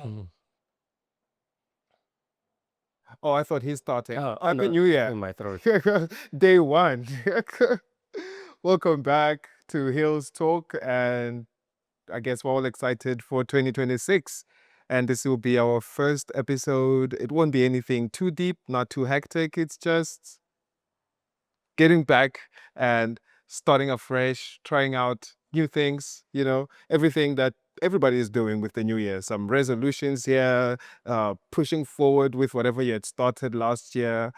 Mhm. Oh, I thought he's starting. Oh Happy no, New Year. in my throat. Day one. Welcome back to Hills Talk. And I guess we're all excited for 2026. And this will be our first episode. It won't be anything too deep, not too hectic. It's just getting back and starting afresh, trying out new things, everything that everybody is doing with the new year. Some resolutions here, pushing forward with whatever you had started last year.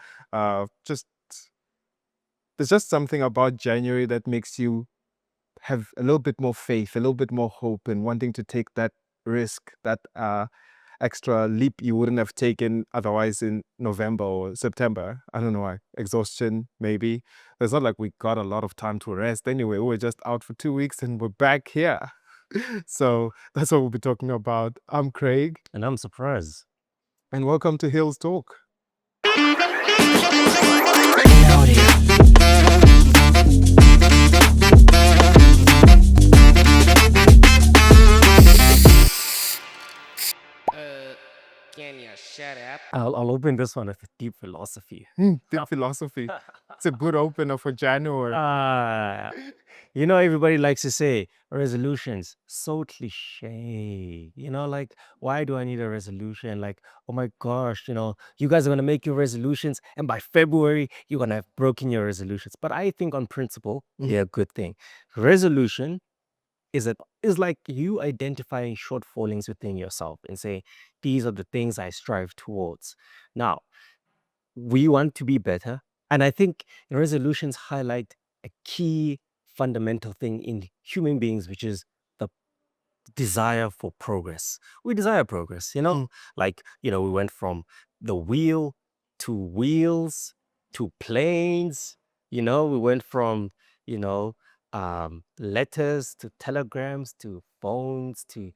Just there's just something about January that makes you have a little bit more faith, a little bit more hope, and wanting to take that risk, that extra leap you wouldn't have taken otherwise in November or September. I don't know why. Exhaustion, maybe. It's not like we got a lot of time to rest anyway. We were just out for 2 weeks and we're back here. So that's what we'll be talking about. I'm Craig, And I'm surprised. and welcome to Hills Talk. Can you shut up? I'll open this one with deep philosophy. Deep philosophy. It's a good opener for January. Everybody likes to say resolutions. So cliche. Like, why do I need a resolution? Like, oh my gosh, you guys are going to make your resolutions, and by February, you're going to have broken your resolutions. But I think on principle, they're a good thing. Resolution is like you identifying shortfallings within yourself and say, these are the things I strive towards. Now, we want to be better. And I think resolutions highlight a key fundamental thing in human beings, which is the desire for progress. We desire progress, like, we went from the wheel to wheels to planes, we went from, you know, letters to telegrams to phones to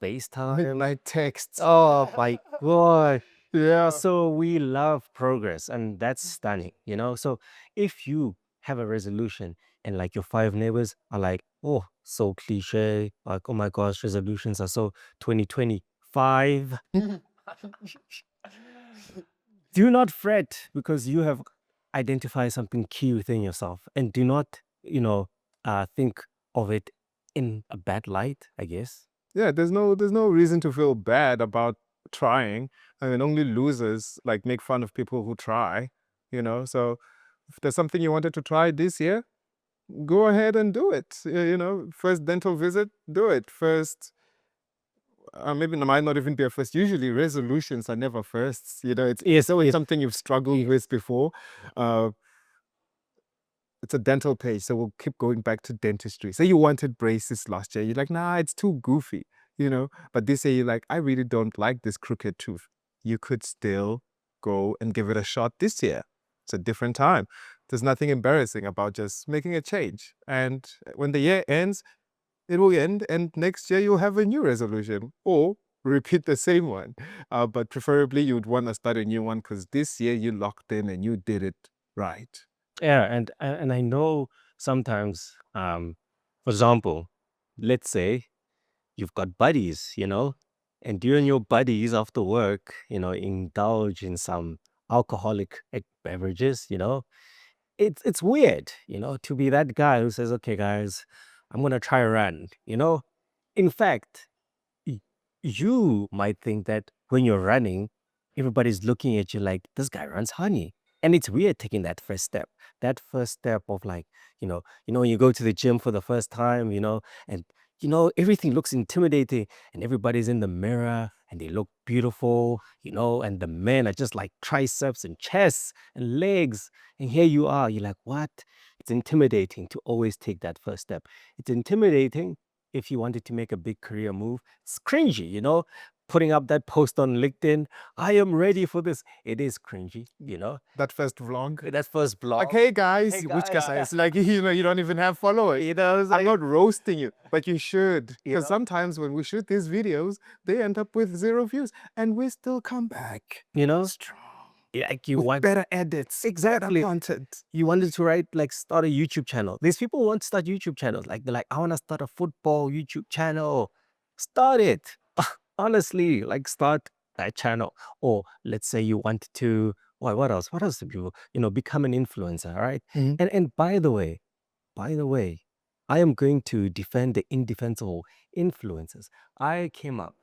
FaceTime. Midnight texts. Oh my God. Yeah. So we love progress, and that's stunning, So if you have a resolution and like your five neighbors are like, oh, so cliche, like, oh my gosh, resolutions are so 2025. Do not fret because you have identified something key within yourself, and do not, think of it in a bad light, I guess. Yeah, there's no reason to feel bad about trying. I mean, only losers like make fun of people who try. So if there's something you wanted to try this year, go ahead and do it. First dental visit, do it. First, maybe it might not even be a first. Usually resolutions are never firsts. It's always something you've struggled with before. Uh, it's a dental page, so we'll keep going back to dentistry. Say you wanted braces last year, you're like, nah, it's too goofy. But this year you're like, I really don't like this crooked tooth. You could still go and give it a shot this year. It's a different time. There's nothing embarrassing about just making a change. And when the year ends, it will end, and next year you'll have a new resolution or repeat the same one. But preferably you'd want to start a new one because this year you locked in and you did it right. Yeah, and I know sometimes, for example, let's say you've got buddies, and you and your buddies after work, indulge in some alcoholic beverages, it's weird, to be that guy who says, okay, guys, I'm gonna try a run, In fact, y- you might think that when you're running, everybody's looking at you like this guy runs honey. And it's weird taking that first step. That first step of like, when you go to the gym for the first time, and everything looks intimidating and everybody's in the mirror and they look beautiful, and the men are just like triceps and chests and legs. And here you are, you're like, what? It's intimidating to always take that first step. It's intimidating if you wanted to make a big career move. It's cringy, putting up that post on LinkedIn. I am ready for this. It is cringy, That first vlog. that first blog. Like, hey guys, Hey, which guys. guys? Like, you don't even have followers. It's I'm like, not roasting you, but you should. You Because know? sometimes when we shoot these videos, they end up with 0 views, and we still come back strong like you with want better edits, exactly. better content. You wanted to start a YouTube channel. These people want to start YouTube channels. Like they're like, I want to start a football YouTube channel. Start it. Honestly, like start that channel. Or let's say you want to, what else? What else do people, become an influencer, right? Mhm. And by the way, I am going to defend the indefensible influencers. I came up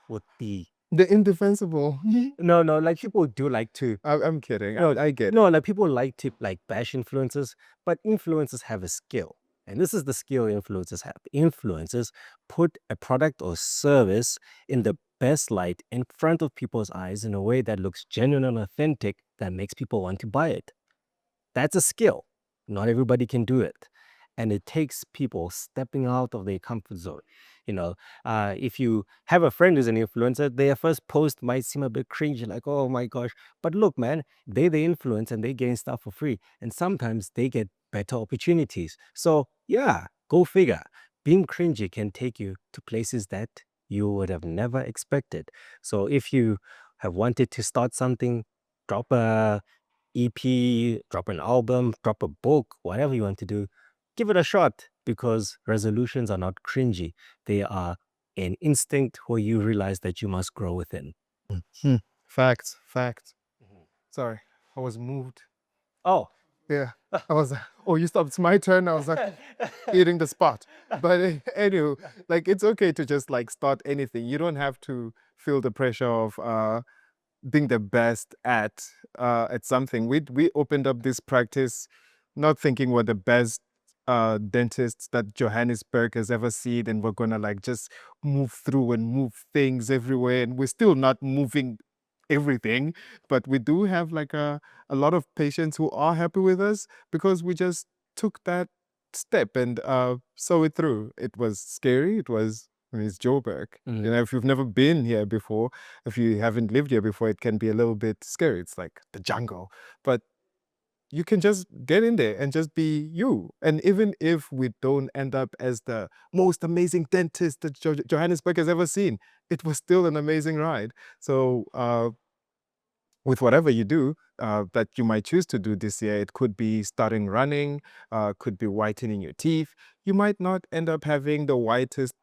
with the The indefensible. no, like people do like to I'm kidding. no, I get it. no, like people like to like bash influencers, but influencers have a skill. And this is the skill influencers have. Influencers put a product or service in the best light in front of people's eyes in a way that looks genuine and authentic that makes people want to buy it. That's a skill. Not everybody can do it. And it takes people stepping out of their comfort zone. You know, if you have a friend who's an influencer, their first post might seem a bit cringy, like, oh my gosh. But look, man, they the influence and they getting stuff for free. And sometimes they get better opportunities. So yeah, go figure. Being cringy can take you to places that you would have never expected. So if you have wanted to start something, drop a EP, drop an album, drop a book, whatever you want to do, give it a shot because resolutions are not cringy. They are an instinct where you realize that you must grow within. Hmm. Facts. Facts. Mhm. Sorry, I was moved. Oh. Yeah, I was. Oh, you stopped. It's my turn. I was like hitting the spot. But anyway, like it's okay to just like start anything. You don't have to feel the pressure of being the best at something. We opened up this practice, not thinking we're the best dentists that Johannesburg has ever seen, and we're gonna like just move through and move things everywhere, and we're still not moving everything, but we do have like a lot of patients who are happy with us because we just took that step and saw it through. It was scary. I mean, it's Joburg. Mhm. If you've never been here before, if you haven't lived here before, it can be a little bit scary. It's like the jungle. But you can just get in there and just be you. And even if we don't end up as the most amazing dentist that Johannesburg has ever seen, it was still an amazing ride. So with whatever you do that you might choose to do this year, it could be starting running, could be whitening your teeth. You might not end up having the whitest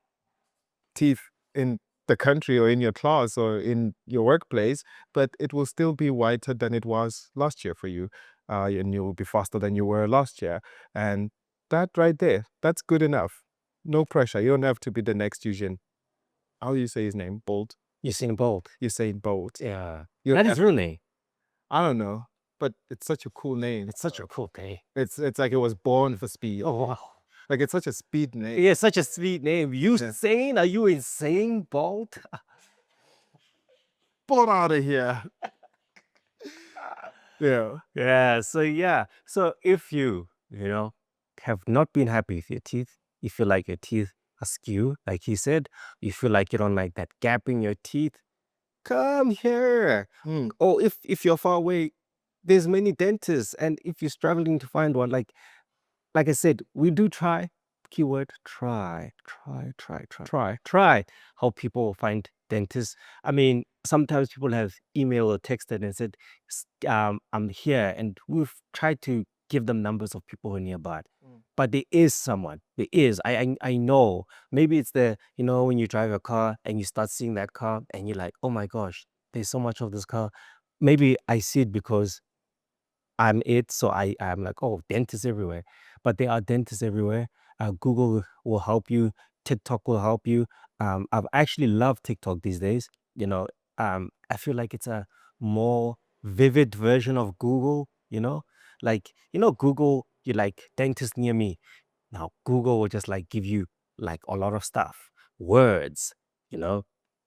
teeth in the country or in your class or in your workplace, but it will still be whiter than it was last year for you. And you will be faster than you were last year. And that right there, that's good enough. No pressure. You don't have to be the next Eugene. How do you say his name? Bolt? Usain Bolt. Usain Bolt. Yeah. You That don't is have, real name. I don't know, but it's such a cool name. It's such a cool name. It's like it was born for speed. Oh, wow. Like it's such a speed name. Yeah, such a sweet name. Usain? Are you insane, Bolt? Born out of here. Yeah. Yeah. So if you have not been happy with your teeth, you feel like your teeth are skew, like he said, you feel like you don't like that gap in your teeth, come here. Mm. Or if you're far away, there's many dentists. And if you're struggling to find one, like I said, we do try. Keyword try. How people find dentists. I mean, sometimes people have emailed or texted and said, I'm here, and we've tried to give them numbers of people who are nearby. Mm. But there is someone. There is. I know. Maybe it's when you drive a car and you start seeing that car and you're like, oh my gosh, there's so much of this car. Maybe I see it because I'm it, so I'm like, oh, dentists everywhere. But there are dentists everywhere. Google will help you. TikTok will help you. I've actually loved TikTok these days. I feel like it's a more vivid version of Google. Like Google. You like dentist near me. Now Google will just like give you like a lot of stuff, words. You know,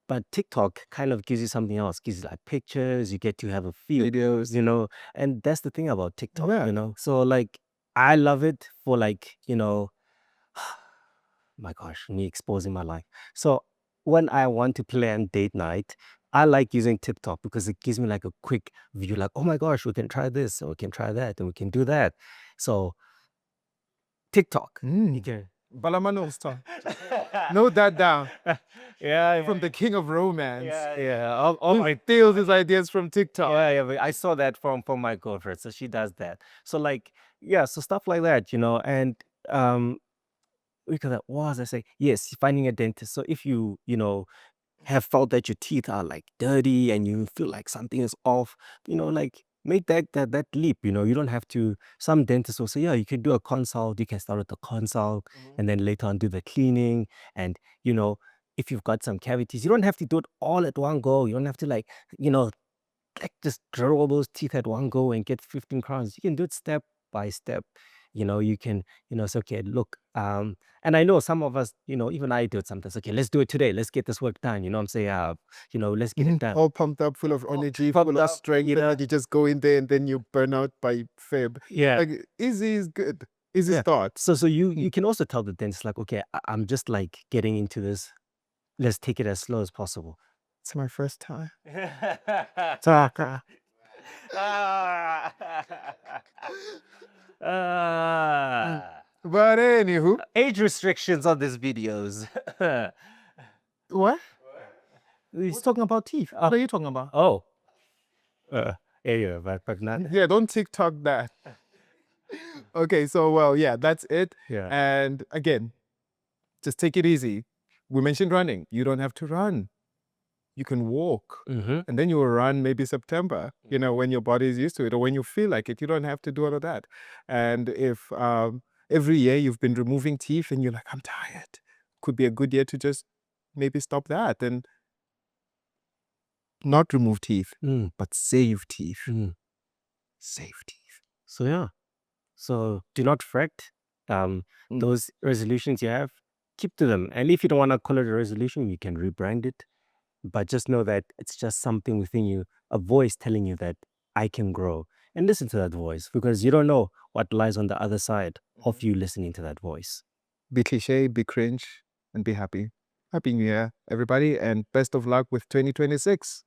but TikTok kind of gives you something else. Gives you like pictures. You get to have a feel. Videos. And that's the thing about TikTok, Yeah. So like I love it for like, my gosh, me exposing my life. So when I want to plan date night, I like using TikTok because it gives me like a quick view, like, oh my gosh, we can try this and we can try that and we can do that. So TikTok. You Mm. can Balamano star. Note that down. yeah, From the king of romance. yeah. All Who my steals his ideas from TikTok. yeah, but I saw that from my girlfriend, so she does that. So like, so stuff like that, and because what was I say? Yes, finding a dentist. So if you have felt that your teeth are like dirty and you feel like something is off, like make that leap. You don't have to. Some dentists will say, yeah, you can do a consult. You can start with the consult and then later on do the cleaning. And if you've got some cavities, you don't have to do it all at one go. You don't have to like just drill all those teeth at one go and get 15 crowns. You can do it step by step. You can, say, okay, look, and I know some of us, even I do it sometimes. Okay, let's do it today. Let's get this work done. I'm saying, let's get it done. All pumped up, full of energy, pumped full of up, strength, and then you just go in there and then you burn out by Feb. Yeah. Like easy is good. Easy Yeah. start. So you can also tell the dentist like, okay, I'm just like getting into this. Let's take it as slow as possible. It's my first time. But anywho, Age restrictions on these videos. what? He's talking about teeth. What are you talking about? Oh. Yeah, but not. Yeah, don't TikTok that. Okay, so well, yeah, that's it. Yeah. And again, just take it easy. We mentioned running. You don't have to run. You can walk. Mm-hmm. And then you will run maybe September, when your body is used to it or when you feel like it. You don't have to do all of that. And if every year you've been removing teeth and you're like, I'm tired, could be a good year to just maybe stop that and not remove teeth, but save teeth. Save teeth. So yeah. So do not fret. Those resolutions you have, keep to them. And if you don't want to call it a resolution, you can rebrand it. But just know that it's just something within you, a voice telling you that I can grow. And listen to that voice because you don't know what lies on the other side of you listening to that voice. Be cliche, be cringe, and be happy. Happy New Year, everybody, and best of luck with 2026.